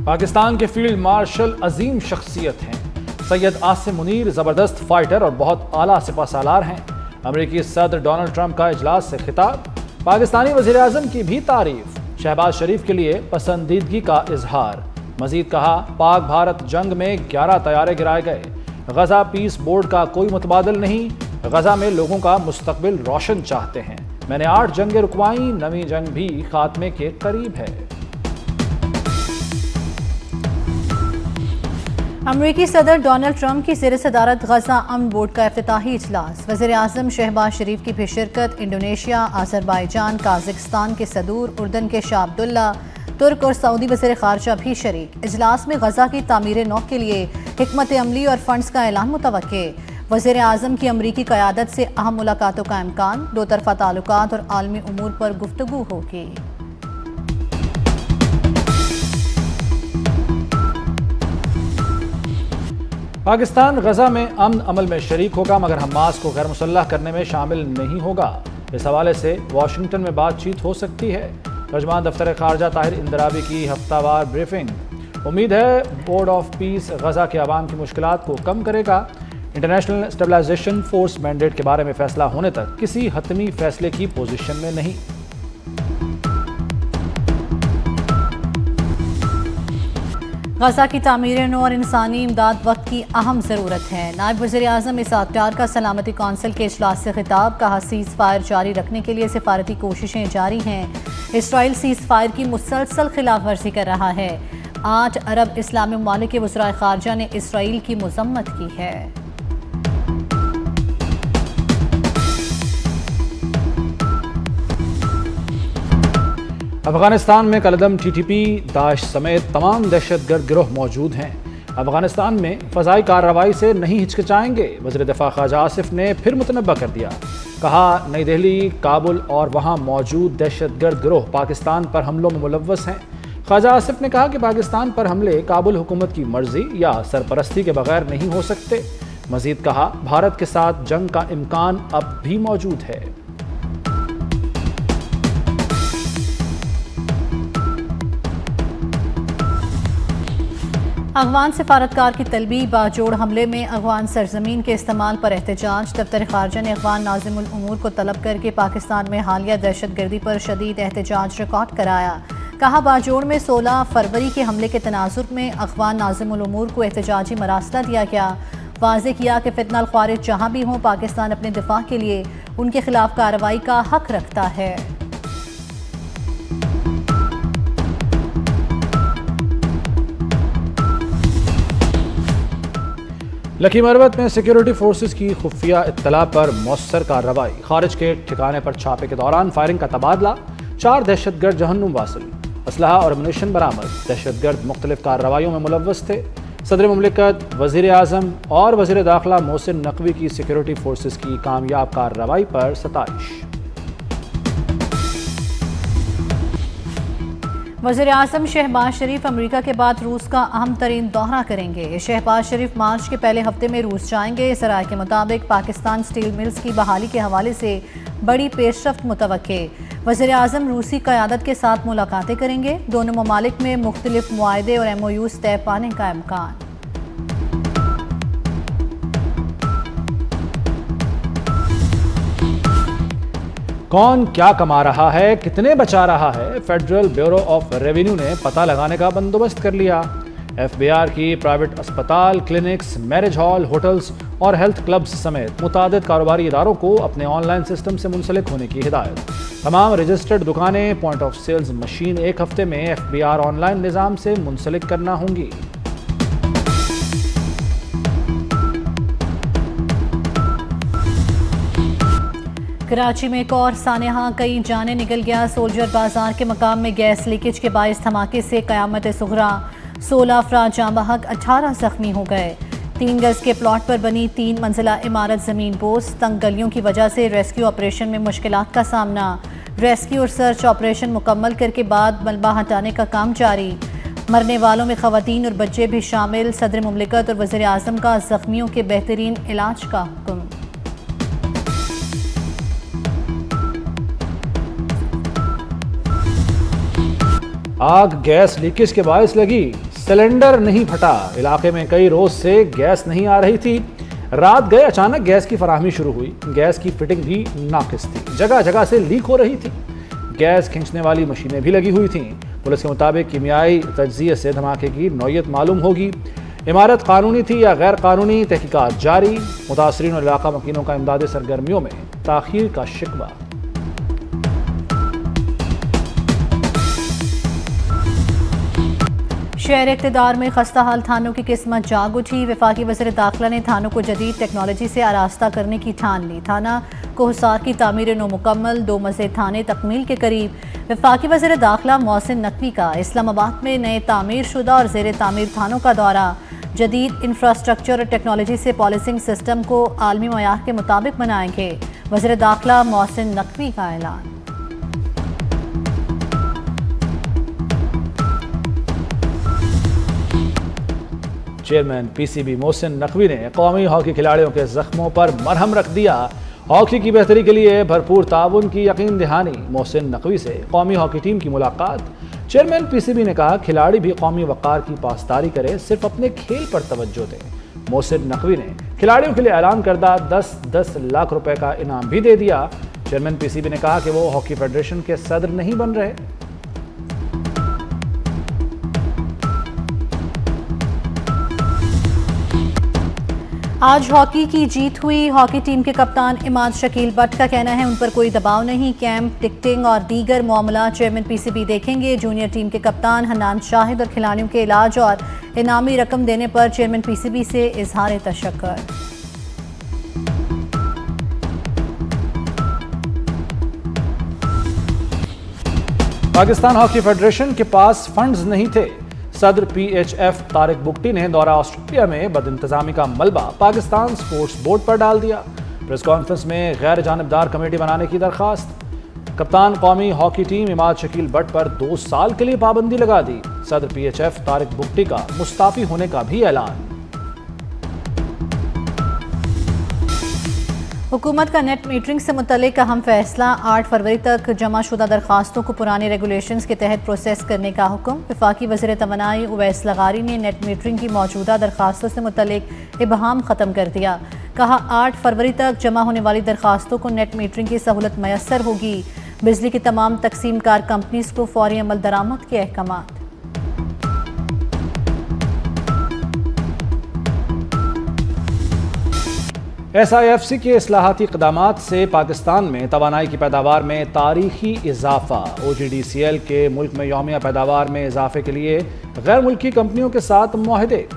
पाकिस्तान के field marshal अजीम शख्सियत हैं। सैयद आसिम मुनीर ज़बरदस्त फाइटर और बहुत आला सिपह सालार हैं। अमेरिकी सदर डोनाल्ड ट्रंप का इजलास से खिताब। पाकिस्तानी वज़ीर आज़म की भी तारीफ। शहबाज शरीफ के लिए पसंदीदगी का इजहार। मजीद कहा, पाक भारत जंग में 11 तैयारे गिराए गए। गजा पीस बोर्ड का कोई मुतबादल नहीं। गजा में लोगों का मुस्तकबिल रोशन चाहते हैं। मैंने 8 जंगें रुकवाई, नवी जंग भी खात्मे के करीब है। अमरीकी सदर डोनाल्ड ट्रंप की ज़ेर सदारत गजा अमन बोर्ड का इफ्तिताही इजलास। वज़ीर आज़म शहबाज शरीफ की भी शिरकत। इंडोनेशिया, अज़रबैजान, काज़िकिस्तान के सदूर, उर्दन के शाह अब्दुल्ला, तुर्क और सऊदी वज़ीर ख़ारजा भी शरीक। इजलास में गजा की तामीर नौ के लिए हिकमत अमली और फंड्स का ऐलान मुतवक्के। वज़ीर आज़म की अमरीकी क़यादत से अहम मुलाकातों का इम्कान। दो तरफ़ा ताल्लुकात और आलमी उमूर पर गुफ्तगू होगी। पाकिस्तान गजा में अमन अमल में शरीक होगा मगर हमास को गैर मुसल्लह करने में शामिल नहीं होगा। इस हवाले से वाशिंगटन में बातचीत हो सकती है। तर्जमान दफ्तर खारजा ताहिर इंदराबी की हफ्तावार ब्रीफिंग। उम्मीद है बोर्ड ऑफ पीस गजा के अवाम की मुश्किलात को कम करेगा। इंटरनेशनल स्टेबलाइजेशन फोर्स मैंडेट के बारे में फैसला होने तक किसी हतमी फैसले की पोजीशन में नहीं। गजा की तामीर नौ और इंसानी इमदाद वक्त की अहम ज़रूरत है। नायब वज़ीर आज़म इसाक़ का सलामती कौंसिल के इजलास से खिताब। कहा, सीज़ फायर जारी रखने के लिए सिफारती कोशिशें जारी हैं। इसराइल सीज़ फायर की मुसलसल खिलाफ वर्जी कर रहा है। 8 अरब इस्लामी ममालिक के वज़राए ख़ारजा ने इसराइल की मज़म्मत की है। अफगानिस्तान में कलदम टीटीपी, दाइश समेत तमाम दहशतगर्द गिरोह मौजूद हैं। अफगानिस्तान में फ़ज़ाई कार्रवाई से नहीं हिचकिचाएंगे। वज़ीर दिफ़ा ख्वाजा आसिफ ने फिर मुतनब्बा कर दिया। कहा, नई दिल्ली, काबुल और वहाँ मौजूद दहशतगर्द गिरोह पाकिस्तान पर हमलों में मुलव्वस हैं। ख्वाजा आसिफ ने कहा कि पाकिस्तान पर हमले काबुल हुकूमत की मर्जी या सरपरस्ती के बगैर नहीं हो सकते। मज़ीद कहा, भारत के साथ जंग का इम्कान अब भी मौजूद है। अफगान सिफारतकार की तलबी। बाजोड़ हमले में अफगान सरजमीन के इस्तेमाल पर एहतजाज। दफ्तर खारजा ने अफगान नाज़िमुल उमूर को तलब करके पाकिस्तान में हालिया दहशतगर्दी पर शदीद एहतजाज रिकॉर्ड कराया। कहा, बाजोड़ में 16 फरवरी के हमले के तनाजुर में अफगान नाज़िमुल उमूर को एहतजाजी मरासला दिया गया। वाज़ेह किया कि फितनल ख्वारिज जहाँ भी हों, पाकिस्तान अपने दिफा के लिए उनके खिलाफ कार्रवाई का हक रखता है। लकी मरवत में सिक्योरिटी फोर्सेस की खुफिया इत्तला पर मौसर कार्रवाई। खारिज के ठिकाने पर छापे के दौरान फायरिंग का तबादला। 4 दहशतगर्द जहन्नुम वासिल। असलहा और अम्युनिशन बरामद। दहशतगर्द मुख्तलिफ कार्रवाइयों में मुलव्वस थे। सदर मुमलिकत, वज़ीर आज़म और वज़ीर दाखिला मोहसिन नकवी की सिक्योरिटी फोर्सेस की कामयाब कार्रवाई पर सताइश। वज़ीर आज़म शहबाज शरीफ अमेरिका के बाद रूस का अहम तरीन दौरा करेंगे। शहबाज शरीफ मार्च के पहले हफ्ते में रूस जाएंगे। ज़राए के मुताबिक पाकिस्तान स्टील मिल्स की बहाली के हवाले से बड़ी पेशरफ्त मुतवक्के। वज़ीर आज़म रूसी क़यादत के साथ मुलाकातें करेंगे। दोनों ममालिक में मुख्तलिफ मुआहदे और MOUs तय पाने का इम्कान। कौन क्या कमा रहा है, कितने बचा रहा है, फेडरल ब्यूरो ऑफ रेवेन्यू ने पता लगाने का बंदोबस्त कर लिया। FBR की प्राइवेट अस्पताल, क्लिनिक्स, मैरिज हॉल, होटल्स और हेल्थ क्लब्स समेत मुतादिद कारोबारी इदारों को अपने ऑनलाइन सिस्टम से मुंसलिक होने की हिदायत। तमाम रजिस्टर्ड दुकानें, पॉइंट ऑफ सेल्स मशीन 1 हफ्ते में FBR ऑनलाइन निज़ाम से मुंसलिक करना होंगी। कराची में एक और सानेहा, कई जाने निकल गया। सोल्जर बाजार के मकाम में गैस लीकेज के बायस धमाके से कयामत सुगरा। 16 अफराद जाँ बहक, 18 जख्मी हो गए। 3 गज के प्लॉट पर बनी 3 मंजिला इमारत जमीन बोस। तंग गलियों की वजह से रेस्क्यू ऑपरेशन में मुश्किलात का सामना। रेस्क्यू और सर्च ऑपरेशन मुकम्मल करके बाद मलबा हटाने का काम जारी। मरने वालों में खवातीन और बच्चे भी शामिल। सदर मुमलिकत और वज़ीर आज़म का जख्मियों के बेहतरीन इलाज का हुक्म। आग गैस लीकेज के बायस लगी। सिलेंडर नहीं फटा, इलाके में कई रोज से गैस नहीं आ रही थी। रात गए अचानक गैस की फराहमी शुरू हुई। गैस की फिटिंग भी नाकिस थी, जगह जगह से लीक हो रही थी। गैस खींचने वाली मशीनें भी लगी हुई थीं। पुलिस के मुताबिक कीमियाई तज्जिए से धमाके की नौयत मालूम होगी। इमारत कानूनी थी या गैर कानूनी, तहकीकात जारी। मुतासरीन और इलाका मकीनों का इमदादी सरगर्मियों में ताखीर का शिकवा। शहर इक़्तिदार में खस्ता हाल थानों की किस्मत जाग उठी। वफाकी वज़ीर दाखिला ने थानों को जदीद टेक्नोलॉजी से आरास्ता करने की ठान ली। थाना कोहसार की तामीर नो मुकम्मल, 2 मंजिल थाने तकमील के करीब। वफाकी वज़ीर दाखिला मोहसिन नकवी का इस्लामाबाद में नए तामीर शुदा और ज़ेर तामीर थानों का दौरा। जदीद इंफ्रास्ट्रक्चर और टेक्नोलॉजी से पॉलिसिंग सिस्टम को आलमी मयार के मुताबिक बनाएंगे। वज़ीर दाखिला मोहसिन नकवी का ऐलान। चेयरमैन पीसीबी मोहसिन नकवी ने कौमी हॉकी खिलाड़ियों के जख्मों पर मरहम रख दिया। हॉकी की बेहतरी के लिए भरपूर ताउन की यकीन दहानी। मोहसिन नकवी से कौमी हॉकी टीम की मुलाकात। चेयरमैन पीसीबी ने कहा खिलाड़ी भी कौमी वक़ार की पासदारी करें, सिर्फ अपने खेल पर तवज्जो दें। मोहसिन नकवी ने खिलाड़ियों के लिए ऐलान करदा 10-10 लाख रुपए का इनाम भी दे दिया। चेयरमैन पीसीबी ने कहा कि वो हॉकी फेडरेशन के सदर नहीं बन रहे। आज हॉकी की जीत हुई। हॉकी टीम के कप्तान इमाद शकील बट का कहना है उन पर कोई दबाव नहीं। कैंप, टिकटिंग और दीगर मामला चेयरमैन पीसीबी देखेंगे। जूनियर टीम के कप्तान हन्नान शाहिद और खिलाड़ियों के इलाज और इनामी रकम देने पर चेयरमैन पीसीबी से इजहार तशक्कुर। पाकिस्तान हॉकी फेडरेशन के पास फंड्स नहीं थे। सदर पीएचएफ तारिक बुगटी ने दौरा ऑस्ट्रेलिया में बदइंतजामी का मलबा पाकिस्तान स्पोर्ट्स बोर्ड पर डाल दिया। प्रेस कॉन्फ्रेंस में गैर जानिबदार कमेटी बनाने की दरखास्त। कप्तान कौमी hockey team Imad Shakeel but पर 2 साल के लिए पाबंदी लगा दी। सदर पीएचएफ तारिक बुगटी का मुस्ताफी होने का भी ऐलान। हुकूमत का नेट मीटरिंग से मुतल्लिक अहम फैसला। 8 फरवरी तक जमा शुदा दरखास्तों को पुराने रेगुलेशंस के तहत प्रोसेस करने का हुक्म। वफाकी वज़ीर तवानाई उवैस लगारी ने नेट मीटरिंग की मौजूदा दरखास्तों से मुतल्लिक इबहाम ख़त्म कर दिया। कहा 8 फरवरी तक जमा होने वाली दरखास्तों को नेट मीटरिंग की सहूलत मैसर होगी। बिजली की तमाम तकसीम कार कंपनीज को फौरी अमल दरामद के अहकामात। SIFC के इस्लाहाती इक़दामात से पाकिस्तान में तवानाई की पैदावार में तारीखी इजाफा। OGDCL के मुल्क में यौमिया पैदावार में इजाफे के लिए गैर मुल्की कंपनियों के साथ मुआहदे।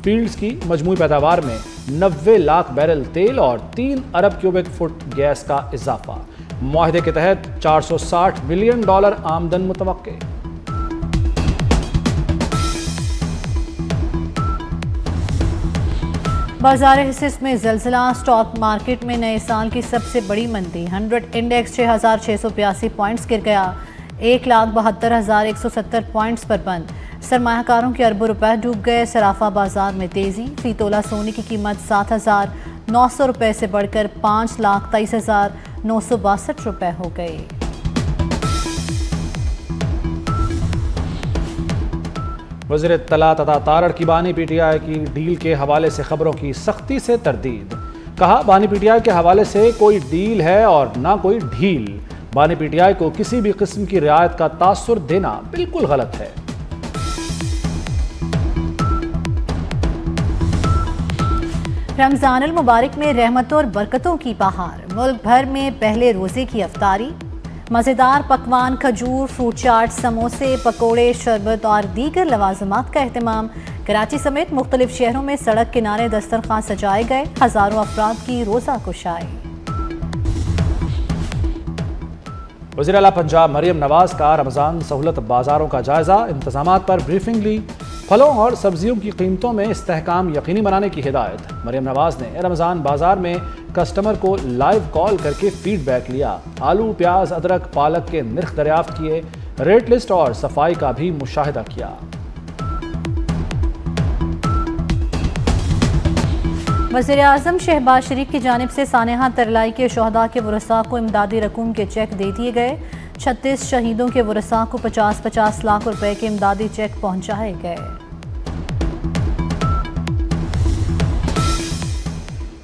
फील्ड्स की मजमूई पैदावार में 90 लाख बैरल तेल और 3 अरब क्यूबिक फुट गैस का इजाफा। मुआहदे के तहत $460 बिलियन आमदन मुतवक्के। बाजार हिस्स में ज़लज़ला। स्टॉक मार्केट में नए साल की सबसे बड़ी मंदी। 100 इंडेक्स 6,682 पॉइंट्स गिर गया। 1,72,170 पॉइंट्स पर बंद। सरमायाकारों के अरबों रुपए डूब गए। सराफा बाजार में तेजी। फी तोला सोने की कीमत 7,900 रुपए से बढ़कर 5,23,962 रुपए हो गई। वज़ीर इत्तला तथा तारड़ की बानी PTI की डील के हवाले से खबरों की सख्ती से तरदीद। कहा बानी PTI के हवाले से कोई डील है और ना कोई ढील। बानी PTI को किसी भी किस्म की रियायत का तासुर देना बिल्कुल गलत है। रमजान अल मुबारक में रहमतों और बरकतों की बहार। मुल्क भर में पहले रोजे की अफ्तारी। मज़ेदार पकवान, खजूर, फ्रूट चाट, समोसे, पकोड़े, शरबत और दीगर लवाजमात का एहतमाम। कराची समेत मुख्तलिफ शहरों में सड़क किनारे दस्तरखान सजाए गए। हज़ारों अफराद की रोज़ा कुशाई। वज़ीर आला पंजाब मरियम नवाज का रमज़ान सहूलत बाज़ारों का जायज़ा। इंतज़ामात पर ब्रीफिंग ली। फलों और सब्जियों की कीमतों में इस्तेहकाम यकीनी बनाने की हिदायत। मरियम नवाज ने रमज़ान बाजार में कस्टमर को लाइव कॉल करके फीडबैक लिया। आलू, प्याज, अदरक, पालक के निर्ख दरियाफ्त किए। रेट लिस्ट और सफाई का भी मुशाहिदा किया। वज़ीर-ए-आज़म शहबाज शरीफ की जानिब से सानेहा तरलाई के शहदा के वरसा को इमदादी रकूम के चेक दे दिए गए। 36 शहीदों के वरसा को 50-50 लाख रुपए के इमदादी चेक पहुंचाए गए।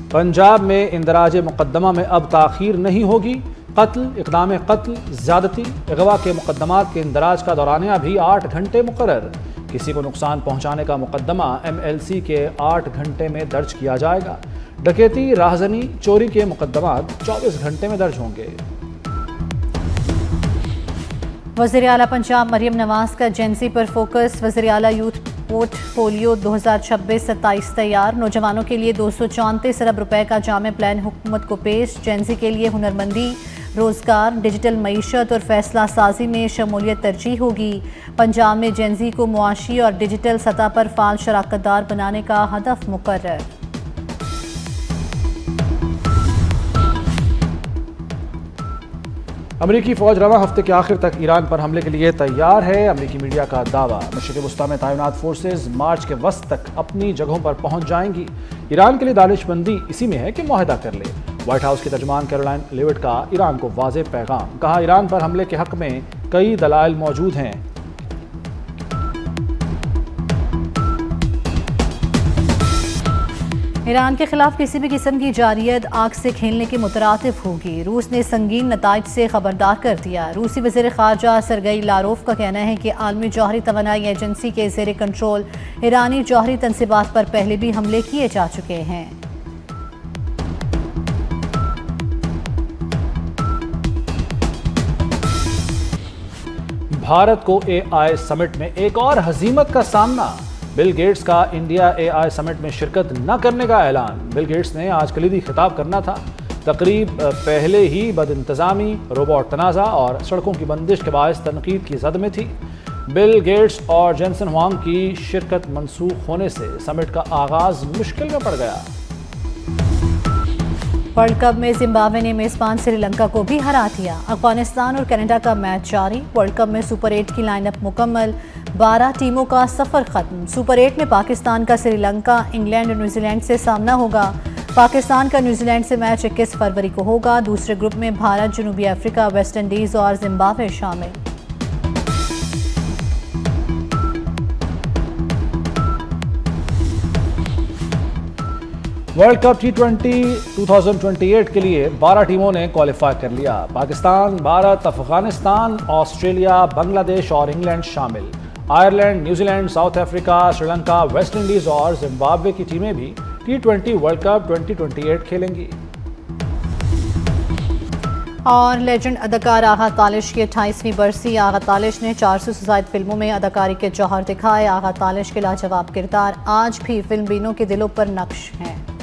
पंजाब में इंदराज मुकदमा में अब ताखीर नहीं होगी। कत्ल, इक़दाम कत्ल, ज़्यादती, अगवा के मुकदमात के इंदराज का दौरानिया भी 8 घंटे मुकर्रर। किसी को नुकसान पहुंचाने का मुकदमा MLC के 8 घंटे में दर्ज किया जाएगा। डकैती, राहज़नी, चोरी के मुकदमात 24 घंटे में दर्ज होंगे। वज़ीर आला पंजाब मरियम नवाज का जेंसी पर फोकस। वज़ीर आला यूथ पोर्टफोलियो 2026-27 तैयार। नौजवानों के लिए 234 अरब रुपए का जामे प्लान हुकूमत को पेश। जेंसी के लिए हुनरमंदी, रोज़गार, डिजिटल मईशत और फैसला साजी में शमूलियत तरजीह होगी। पंजाब में जेंजी को मुआशी और डिजिटल सतह पर फ़ाल शराकतदार बनाने का हदफ मुकर्रर। अमरीकी फ़ौज रवां हफ्ते के आखिर तक ईरान पर हमले के लिए तैयार है। अमरीकी मीडिया का दावा। मशरिक़ वस्ता में तैनात फोर्सेज मार्च के वस्त तक अपनी जगहों पर पहुंच जाएंगी। ईरान के लिए दानिशमंदी इसी में है कि मुआहदा कर ले। व्हाइट हाउस की तर्जुमान कैरोलाइन लेविट का ईरान को वाज़ेह पैगाम। कहा, ईरान पर हमले के हक में कई दलाइल मौजूद हैं। ईरान के खिलाफ किसी भी किस्म की जारियत आग से खेलने के मुतरातिफ होगी। रूस ने संगीन नताइज से खबरदार कर दिया। रूसी वज़ीर ख़ारजा सरगई लारोफ का कहना है कि आलमी जौहरी तवानाई एजेंसी के ज़ेर कंट्रोल ईरानी जौहरी तनसीबात पर पहले भी हमले किए जा चुके हैं। भारत को AI समिट में एक और हजीमत का सामना। बिल गेट्स का इंडिया AI समिट में शिरकत न करने का ऐलान। बिल गेट्स ने आज कलीदी खिताब करना था। तकरीब पहले ही बदइंतज़ामी, रोबोट तनाज़ा और सड़कों की बंदिश के बायस तनकीद की जद में थी। बिल गेट्स और जेनसन हुआंग की शिरकत मनसूख होने से समिट का आगाज मुश्किल में पड़ गया। वर्ल्ड कप में जिम्बाब्वे ने मेज़बान श्रीलंका को भी हरा दिया। अफगानिस्तान और कनाडा का मैच जारी। वर्ल्ड कप में सुपर 8 की लाइनअप मुकम्मल। 12 टीमों का सफ़र ख़त्म। सुपर 8 में पाकिस्तान का श्रीलंका, इंग्लैंड और न्यूजीलैंड से सामना होगा। पाकिस्तान का न्यूजीलैंड से मैच 21 फरवरी को होगा। दूसरे ग्रुप में भारत, जनूबी अफ्रीका, वेस्ट इंडीज़ और जिम्बाब्वे शामिल। वर्ल्ड कप T20 2028 के लिए 12 टीमों ने क्वालिफाई कर लिया। पाकिस्तान, भारत, अफगानिस्तान, ऑस्ट्रेलिया, बांग्लादेश और इंग्लैंड शामिल। Ireland, New Zealand, south Africa, Sri Lanka, West Indies और जिम्बाब्वे की टीमें भी T20 वर्ल्ड कप 2028 खेलेंगी। और लेजेंड अदाकार आगा तालिश की 28वीं बरसी। आगा तालिश ने 400 से ज़ायद फिल्मों में अदाकारी के जौहर दिखाए। आगा तालिश के लाजवाब किरदार आज भी फिल्म बीनों के दिलों पर नक्श हैं।